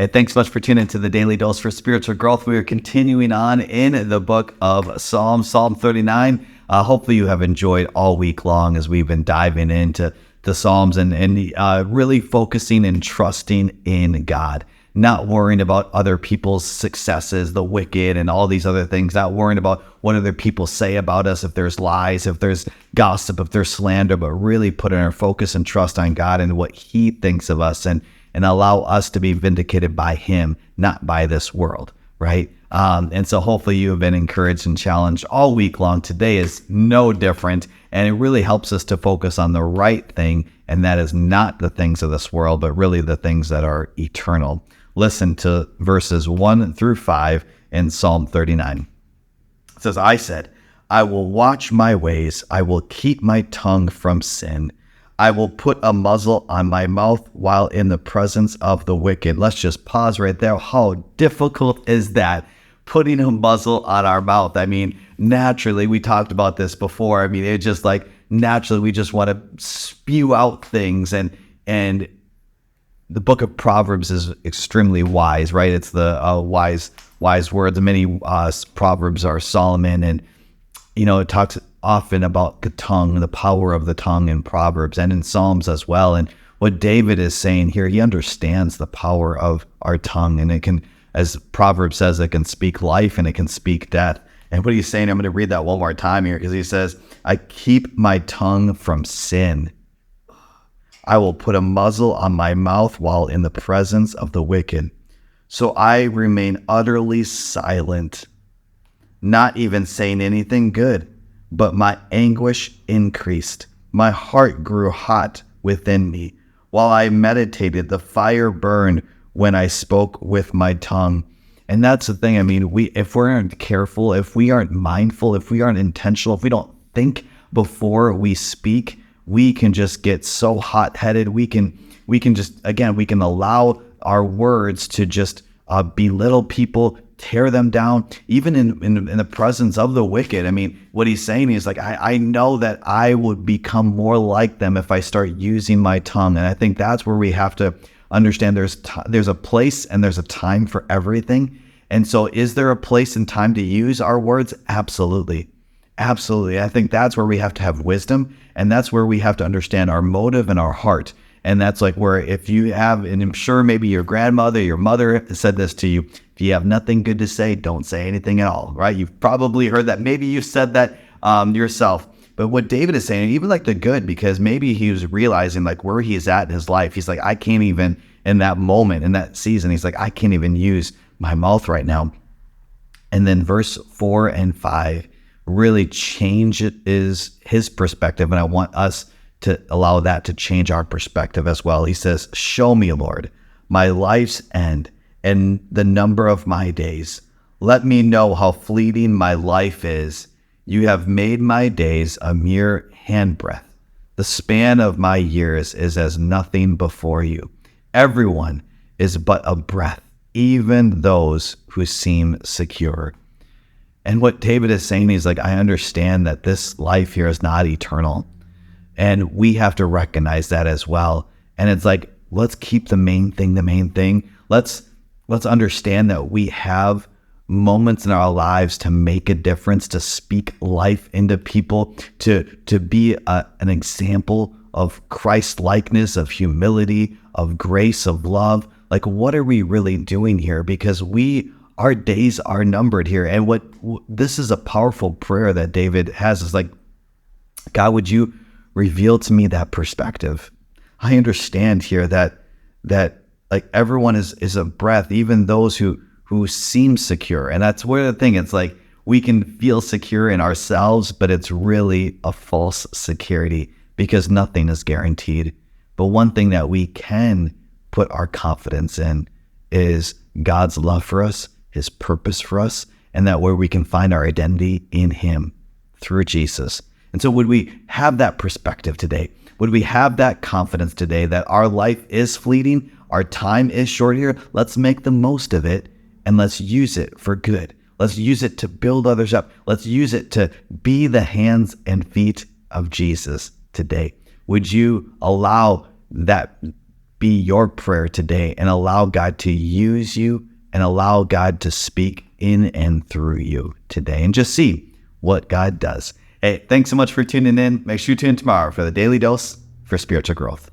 Hey, thanks so much for tuning into the Daily Dose for Spiritual Growth. We are continuing on in the book of Psalms, Psalm 39. Hopefully you have enjoyed all week long as we've been diving into the Psalms and really focusing and trusting in God. Not worrying about other people's successes, the wicked, and all these other things. Not worrying about what other people say about us, if there's lies, if there's gossip, if there's slander, but really putting our focus and trust on God and what He thinks of us and allow us to be vindicated by Him, not by this world, right? And so hopefully you have been encouraged and challenged all week long. Today is no different, and it really helps us to focus on the right thing, and that is not the things of this world, but really the things that are eternal. Listen to verses 1 through 5 in Psalm 39. It says, I said, I will watch my ways. I will keep my tongue from sin. I will put a muzzle on my mouth while in the presence of the wicked. Let's just pause right there. How difficult is that? Putting a muzzle on our mouth. I mean, naturally, we talked about this before. I mean, it's just like naturally we just want to spew out things. And the book of Proverbs is extremely wise, right? It's the wise words. Many Proverbs are Solomon, and it talks often about the tongue, the power of the tongue in Proverbs and in Psalms as well. And what David is saying here, he understands the power of our tongue, and it can, as Proverbs says, it can speak life and it can speak death. And what he's saying, I'm going to read that one more time here, because he says, I keep my tongue from sin. I will put a muzzle on my mouth while in the presence of the wicked. So I remain utterly silent, not even saying anything good. But my anguish increased. My heart grew hot within me. While I meditated, the fire burned when I spoke with my tongue. And that's the thing. I mean, if we aren't careful, if we aren't mindful, if we aren't intentional, if we don't think before we speak, we can just get so hot-headed. We can allow our words to just belittle people, tear them down, even in the presence of the wicked. I mean, what he's saying is like, I know that I would become more like them if I start using my tongue. And I think that's where we have to understand there's a place and there's a time for everything. And so is there a place and time to use our words? Absolutely. Absolutely. I think that's where we have to have wisdom, and that's where we have to understand our motive and our heart. And that's like where if you have, and I'm sure maybe your grandmother, your mother said this to you, if you have nothing good to say, don't say anything at all, right? You've probably heard that. Maybe you said that yourself. But what David is saying, even like the good, because maybe he was realizing like where he is at in his life. He's like, I can't even, in that moment, in that season, he's like, I can't even use my mouth right now. And then verse 4 and 5 really change his perspective. And I want us to allow that to change our perspective as well. He says, show me, Lord, my life's end and the number of my days. Let me know how fleeting my life is. You have made my days a mere handbreadth. The span of my years is as nothing before you. Everyone is but a breath, even those who seem secure. And what David is saying is like, I understand that this life here is not eternal. And we have to recognize that as well. And it's like, let's keep the main thing. Let's understand that we have moments in our lives to make a difference, to speak life into people, to be an example of Christ likeness, of humility, of grace, of love. Like, what are we really doing here? Because our days are numbered here. And this is a powerful prayer that David has, is like, God, would you reveal to me that perspective? I understand here that like everyone is a breath, even those who seem secure. And that's where the thing, it's like we can feel secure in ourselves, but it's really a false security because nothing is guaranteed. But one thing that we can put our confidence in is God's love for us, His purpose for us, and that where we can find our identity in Him through Jesus. And so would we have that perspective today? Would we have that confidence today that our life is fleeting, our time is short here? Let's make the most of it, and let's use it for good. Let's use it to build others up. Let's use it to be the hands and feet of Jesus today. Would you allow that be your prayer today and allow God to use you and allow God to speak in and through you today and just see what God does. Hey, thanks so much for tuning in. Make sure you tune in tomorrow for the Daily Dose for Spiritual Growth.